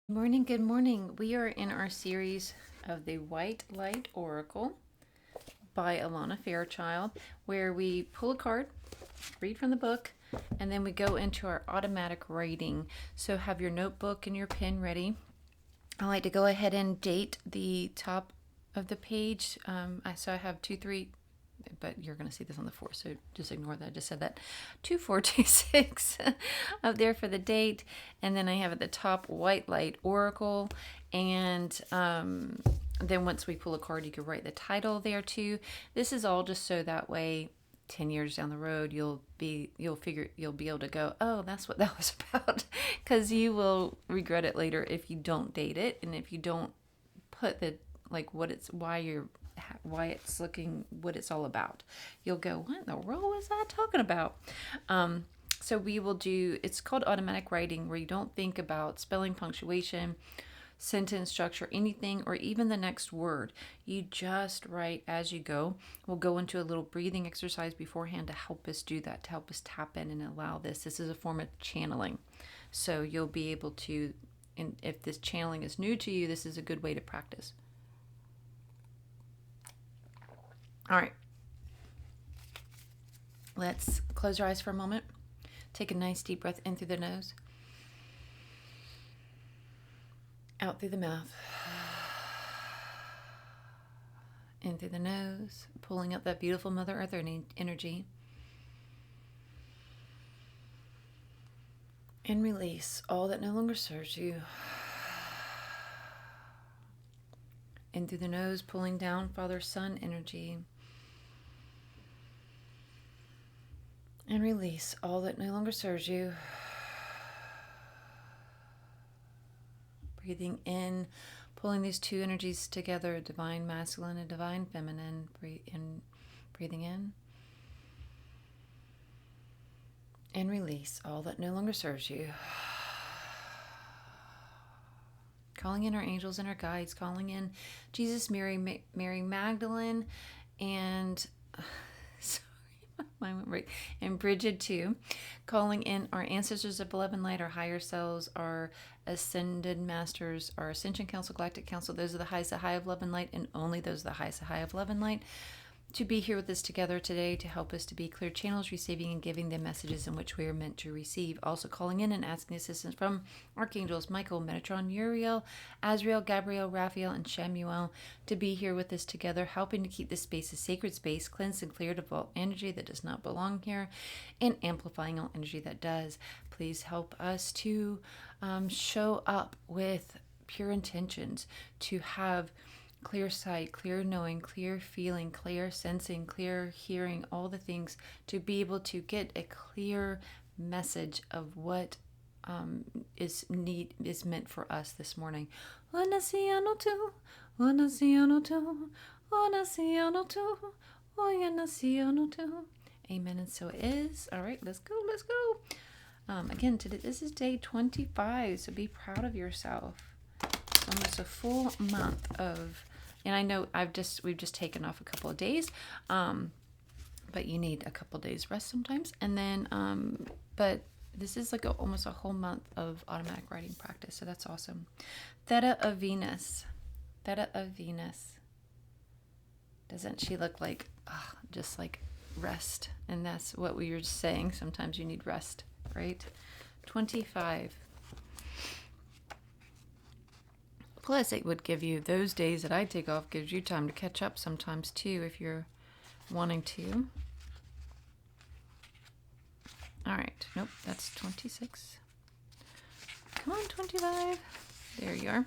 Morning, good morning. We are in our series of the White Light Oracle by Alana Fairchild, where we pull a card, read from the book, and then we go into our automatic writing. So have your notebook and your pen ready. I like to go ahead and date the top of the page. So I have 2, 3, but you're going to see this on the 4, so just ignore that. I just said that. 2426 up there for the date. And then I have at the top White Light Oracle. And then once we pull a card, you can write the title there too. This is all just so that way 10 years down the road you'll be able to go, oh, that's what that was about, because you will regret it later if you don't date it, and if you don't put the why it's looking, what it's all about. You'll go, what in the world was that talking about? So we will do, it's called automatic writing, where you don't think about spelling, punctuation, sentence structure, anything, or even the next word. You just write as you go. We'll go into a little breathing exercise beforehand to help us do that, to help us tap in and allow this. This is a form of channeling. So you'll be able to, and if this channeling is new to you, this is a good way to practice. All right. Let's close our eyes for a moment. Take a nice deep breath in through the nose, out through the mouth, in through the nose, pulling up that beautiful Mother Earth energy, and release all that no longer serves you. In through the nose, pulling down Father Sun energy, and release all that no longer serves you. Breathing in, pulling these two energies together, divine masculine and divine feminine. Breathing in. And release all that no longer serves you. Calling in our angels and our guides, calling in Jesus, Mary Magdalene, and mine went right. And Bridget too. Calling in our ancestors of love and light, our higher selves, our ascended masters, our ascension council, galactic council. Those are the highest high of love and light, and only those are the highest high of love and light, to be here with us together today to help us to be clear channels, receiving and giving the messages in which we are meant to receive. Also calling in and asking assistance from archangels Michael, Metatron, Uriel, Azrael, Gabriel, Raphael, and Shamuel, to be here with us together, helping to keep this space a sacred space, cleansed and cleared of all energy that does not belong here, and amplifying all energy that does. Please help us to show up with pure intentions, to have clear sight, clear knowing, clear feeling, clear sensing, clear hearing, all the things, to be able to get a clear message of what is meant for us this morning. Amen. And so it is. All right, let's go. Again, today, this is day 25, so be proud of yourself. It's almost a full month of, and I know we've just taken off a couple of days, but you need a couple of days rest sometimes. And then, but this is like almost a whole month of automatic writing practice, so that's awesome. Theta of Venus. Doesn't she look like, just like rest? And that's what we were just saying. Sometimes you need rest, right? 25. Plus, it would give you, those days that I take off, gives you time to catch up sometimes too, if you're wanting to. All right. Nope, that's 26. Come on, 25. There you are.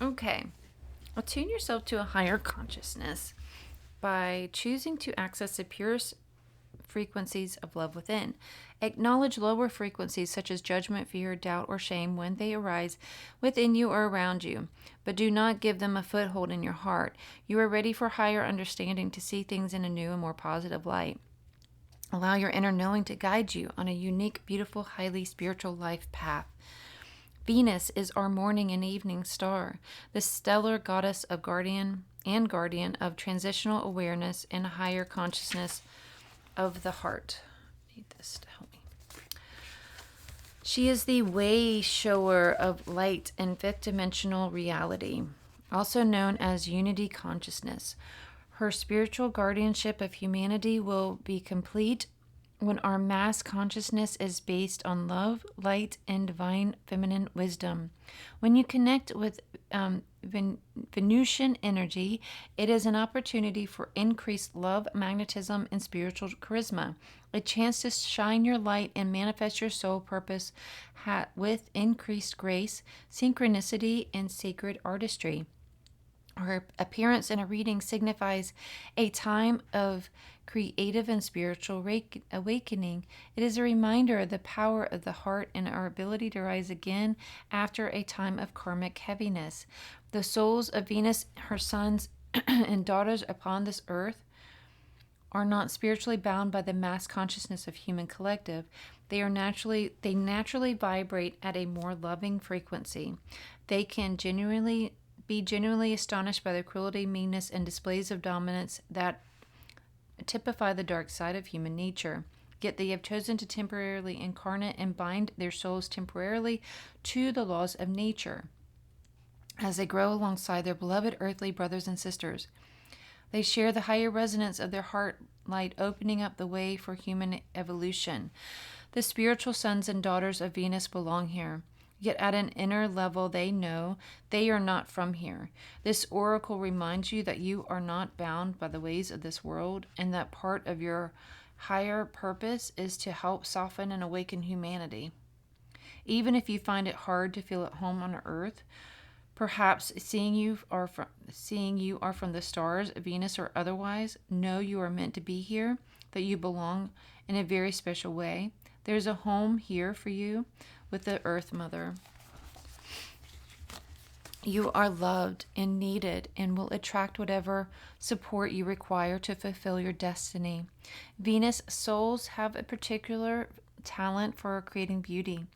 Okay. Attune yourself to a higher consciousness by choosing to access the purest frequencies of love within. Acknowledge lower frequencies such as judgment, fear, doubt, or shame when they arise within you or around you, but do not give them a foothold in your heart. You are ready for higher understanding, to see things in a new and more positive light. Allow your inner knowing to guide you on a unique, beautiful, highly spiritual life path. Venus is our morning and evening star, the stellar goddess of guardian of transitional awareness and higher consciousness of the heart. I need this to help me. She is the way shower of light and fifth dimensional reality, also known as unity consciousness. Her spiritual guardianship of humanity will be complete when our mass consciousness is based on love, light, and divine feminine wisdom. When you connect with Venusian energy, it is an opportunity for increased love, magnetism, and spiritual charisma. A chance to shine your light and manifest your soul purpose with increased grace, synchronicity, and sacred artistry. Her appearance in a reading signifies a time of creative and spiritual awakening. It is a reminder of the power of the heart and our ability to rise again after a time of karmic heaviness. The souls of Venus, her sons and daughters upon this earth, are not spiritually bound by the mass consciousness of human collective. They naturally vibrate at a more loving frequency. They can be genuinely astonished by the cruelty, meanness, and displays of dominance that typify the dark side of human nature. Yet they have chosen to temporarily incarnate and bind their souls temporarily to the laws of nature as they grow alongside their beloved earthly brothers and sisters. They share the higher resonance of their heart light, opening up the way for human evolution. The spiritual sons and daughters of Venus belong here. Yet at an inner level, they know they are not from here. This oracle reminds you that you are not bound by the ways of this world, and that part of your higher purpose is to help soften and awaken humanity. Even if you find it hard to feel at home on Earth, perhaps seeing you are from the stars, Venus or otherwise, know you are meant to be here, that you belong in a very special way. There's a home here for you with the Earth Mother. You are loved and needed and will attract whatever support you require to fulfill your destiny. Venus souls have a particular talent for creating beauty,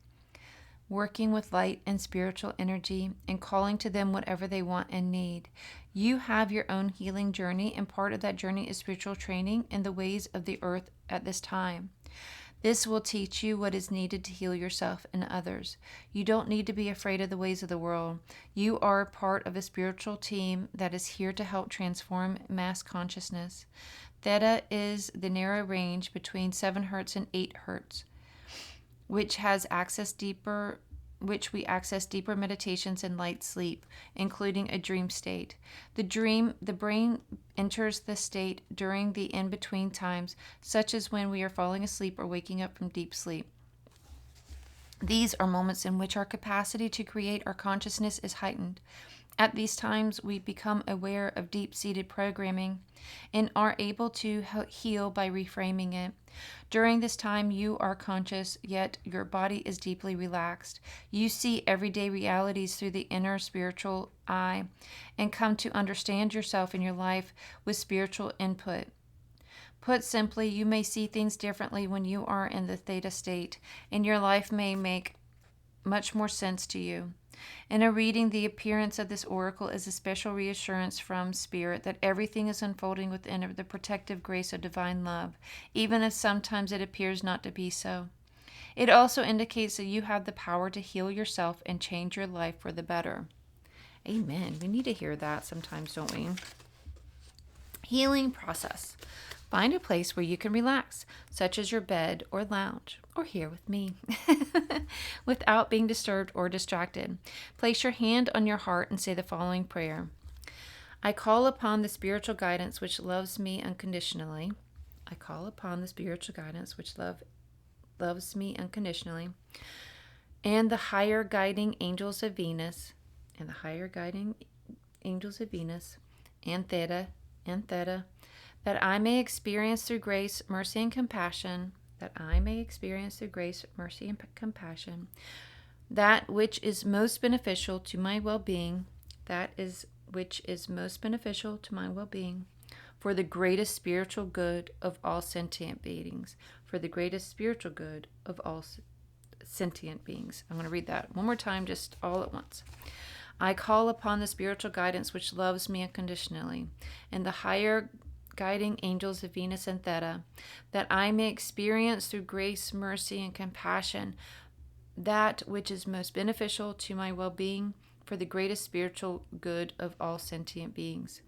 working with light and spiritual energy, and calling to them whatever they want and need. You have your own healing journey, and part of that journey is spiritual training in the ways of the earth at this time. This will teach you what is needed to heal yourself and others. You don't need to be afraid of the ways of the world. You are part of a spiritual team that is here to help transform mass consciousness. Theta is the narrow range between 7 hertz and 8 hertz, which we access deeper meditations and light sleep, including a dream state. The brain enters the state during the in-between times, such as when we are falling asleep or waking up from deep sleep. These are moments in which our capacity to create our consciousness is heightened. At these times, we become aware of deep-seated programming and are able to heal by reframing it. During this time, you are conscious, yet your body is deeply relaxed. You see everyday realities through the inner spiritual eye and come to understand yourself and your life with spiritual input. Put simply, you may see things differently when you are in the theta state, and your life may make much more sense to you. In a reading, the appearance of this oracle is a special reassurance from Spirit that everything is unfolding within the protective grace of divine love, even if sometimes it appears not to be so. It also indicates that you have the power to heal yourself and change your life for the better. Amen. We need to hear that sometimes, don't we? Healing process. Find a place where you can relax, such as your bed or lounge, or here with me, without being disturbed or distracted. Place your hand on your heart and say the following prayer. I call upon the spiritual guidance which loves me unconditionally. I call upon the spiritual guidance which loves me unconditionally, and the higher guiding angels of Venus, and Theta, that I may experience through grace, mercy, and compassion, that which is most beneficial to my well-being, for the greatest spiritual good of all sentient beings, I'm going to read that one more time, just all at once. I call upon the spiritual guidance which loves me unconditionally, and the higher guiding angels of Venus and Theta, that I may experience through grace, mercy, and compassion that which is most beneficial to my well-being for the greatest spiritual good of all sentient beings.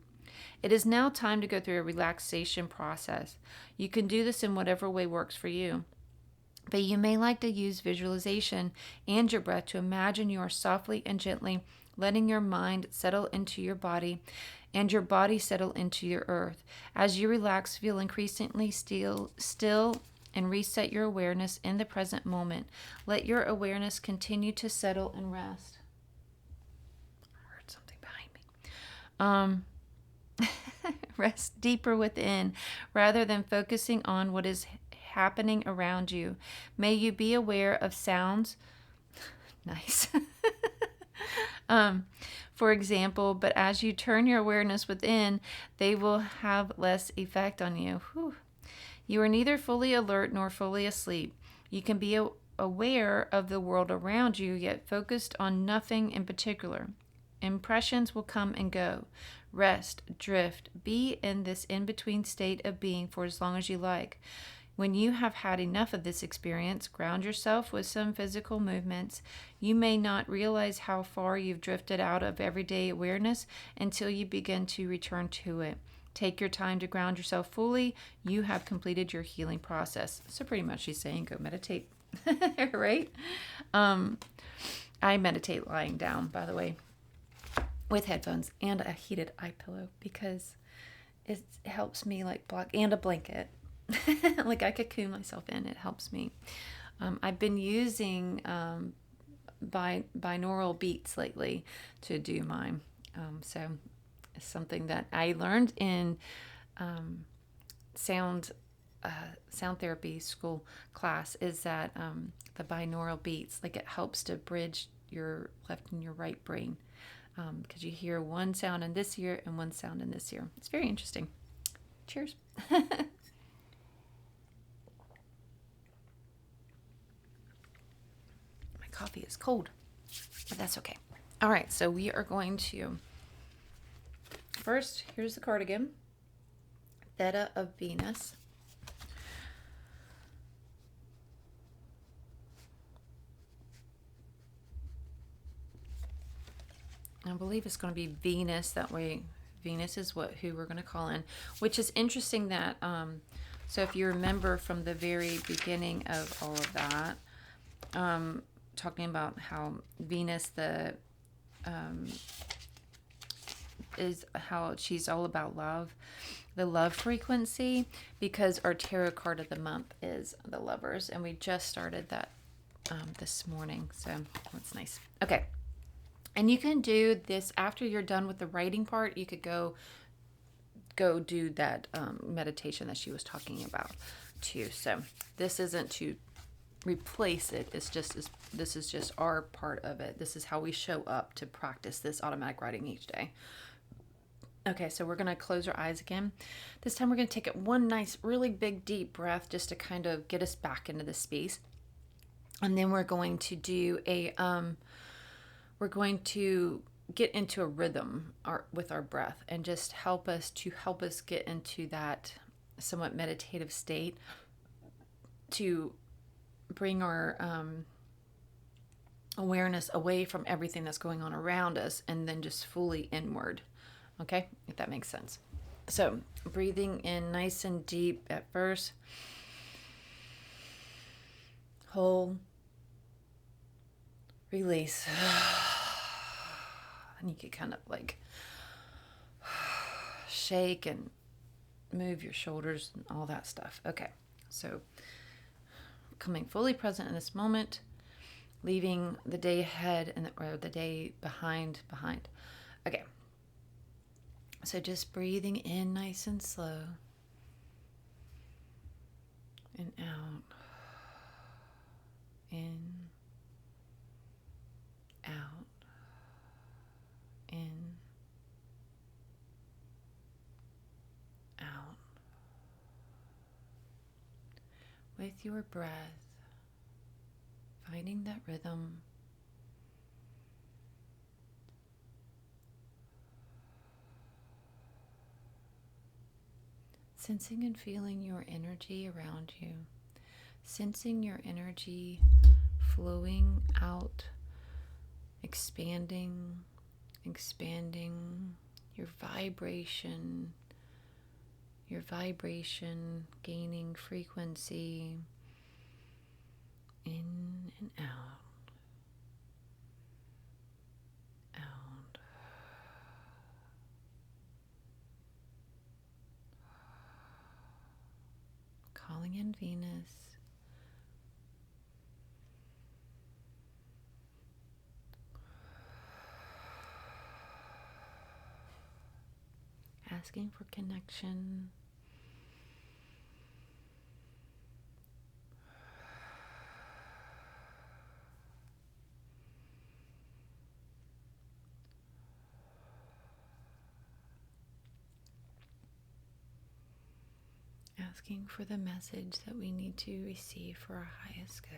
It is now time to go through a relaxation process. You can do this in whatever way works for you. But you may like to use visualization and your breath to imagine you are softly and gently letting your mind settle into your body and your body settle into your earth. As you relax, feel increasingly still and reset your awareness in the present moment. Let your awareness continue to settle and rest. I heard something behind me. Rest deeper within rather than focusing on what is happening around you. May you be aware of sounds. Nice. For example, but as you turn your awareness within, they will have less effect on you. Whew. You are neither fully alert nor fully asleep. You can be aware of the world around you, yet focused on nothing in particular. Impressions will come and go. Rest, drift, be in this in-between state of being for as long as you like. When you have had enough of this experience, ground yourself with some physical movements. You may not realize how far you've drifted out of everyday awareness until you begin to return to it. Take your time to ground yourself fully. You have completed your healing process. So pretty much she's saying go meditate, right? I meditate lying down, by the way, with headphones and a heated eye pillow because it helps me like block, and a blanket. Like I cocoon myself in. It helps me. I've been using binaural beats lately to do mine. So it's something that I learned in sound therapy school class is that the binaural beats, like it helps to bridge your left and your right brain. Because you hear one sound in this ear and one sound in this ear. It's very interesting. Cheers. My coffee is cold, but that's okay. All right, so we are going to, first, here's the cardigan, Theta of Venus. I believe it's going to be Venus. That way, Venus is who we're going to call in, which is interesting that, so if you remember from the very beginning of all of that, talking about how Venus, is how she's all about love, the love frequency, because our tarot card of the month is the Lovers, and we just started that this morning, so that's nice. Okay. And you can do this after you're done with the writing part. You could go do that meditation that she was talking about too. So this isn't to replace it. This is just our part of it. This is how we show up to practice this automatic writing each day. Okay, so we're going to close our eyes again. This time we're going to take it one nice, really big, deep breath just to kind of get us back into this space. And then we're going to do we're going to get into a rhythm with our breath and just help us get into that somewhat meditative state to bring our awareness away from everything that's going on around us and then just fully inward. Okay, if that makes sense. So breathing in nice and deep at first. Hold. Release. And you can kind of like shake and move your shoulders and all that stuff. Okay, so becoming fully present in this moment, leaving the day ahead or the day behind. Okay, so just breathing in nice and slow and out, in, out, in, out. With your breath, finding that rhythm. Sensing and feeling your energy around you. Sensing your energy flowing out, expanding your vibration, gaining frequency in and out. Calling in Venus. Asking for connection. Asking for the message that we need to receive for our highest good.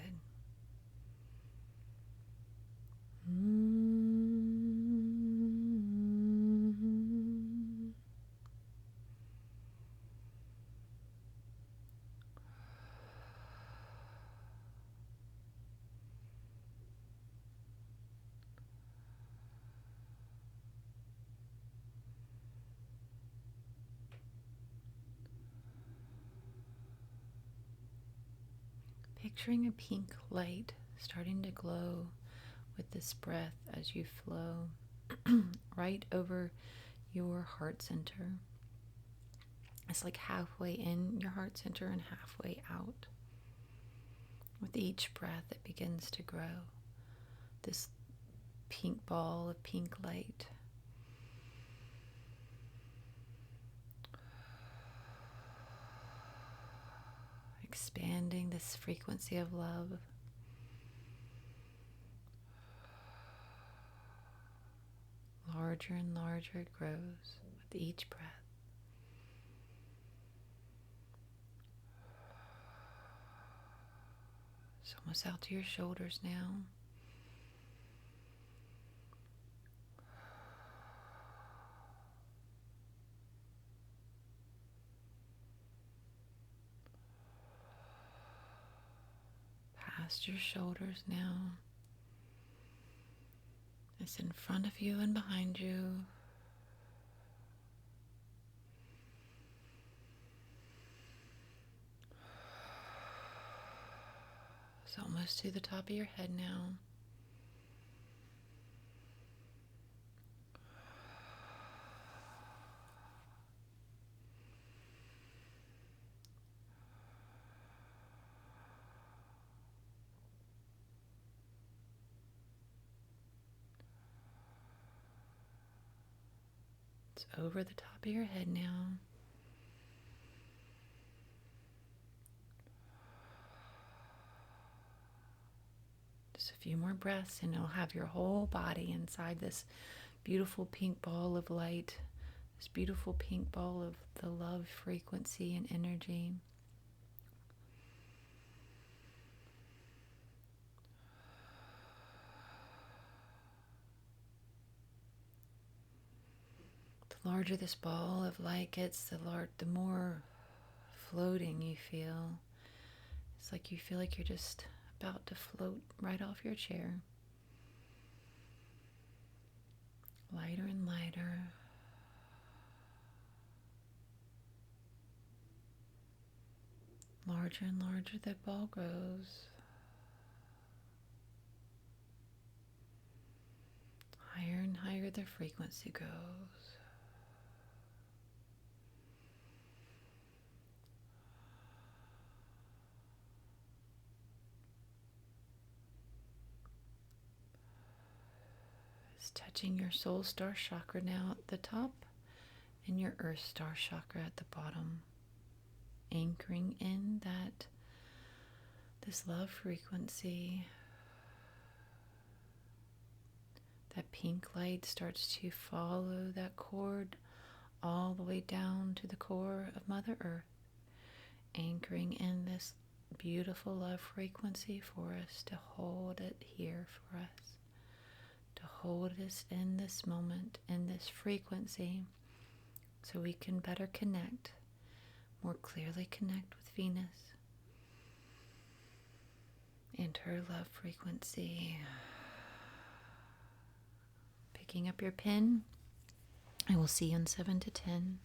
Picturing a pink light starting to glow with this breath as you flow right over your heart center. It's like halfway in your heart center and halfway out. With each breath, it begins to grow. This pink ball of pink light. Expanding this frequency of love. Larger and larger it grows with each breath. It's almost out to your shoulders now. Past your shoulders now. It's in front of you and behind you. It's almost to the top of your head now. It's over the top of your head now. Just a few more breaths and you'll have your whole body inside this beautiful pink ball of light, this beautiful pink ball of the love frequency and energy. The larger this ball of light gets, the more floating you feel. It's like you feel like you're just about to float right off your chair. Lighter and lighter. Larger and larger that ball grows. Higher and higher the frequency goes. It's touching your soul star chakra now at the top and your earth star chakra at the bottom. Anchoring in this love frequency. That pink light starts to follow that cord all the way down to the core of Mother Earth, anchoring in this beautiful love frequency for us to hold it here for us, to hold us in this moment, in this frequency, so we can better connect, more clearly connect with Venus. Enter love frequency. Picking up your pen. I will see you in 7 to 10.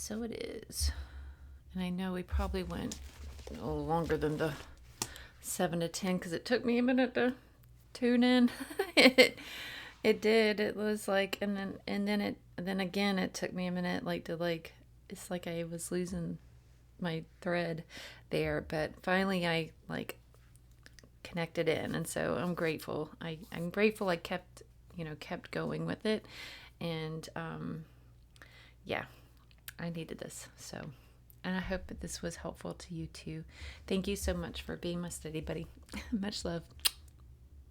So it is. And I know we probably went a little longer than the 7 to 10 because it took me a minute to tune in. It did. It was like, and then again it took me a minute, like to like, it's like I was losing my thread there, but finally I like connected in, and so I'm grateful. I'm grateful I kept going with it, and yeah, I needed this. So, and I hope that this was helpful to you too. Thank you so much for being my study buddy. Much love.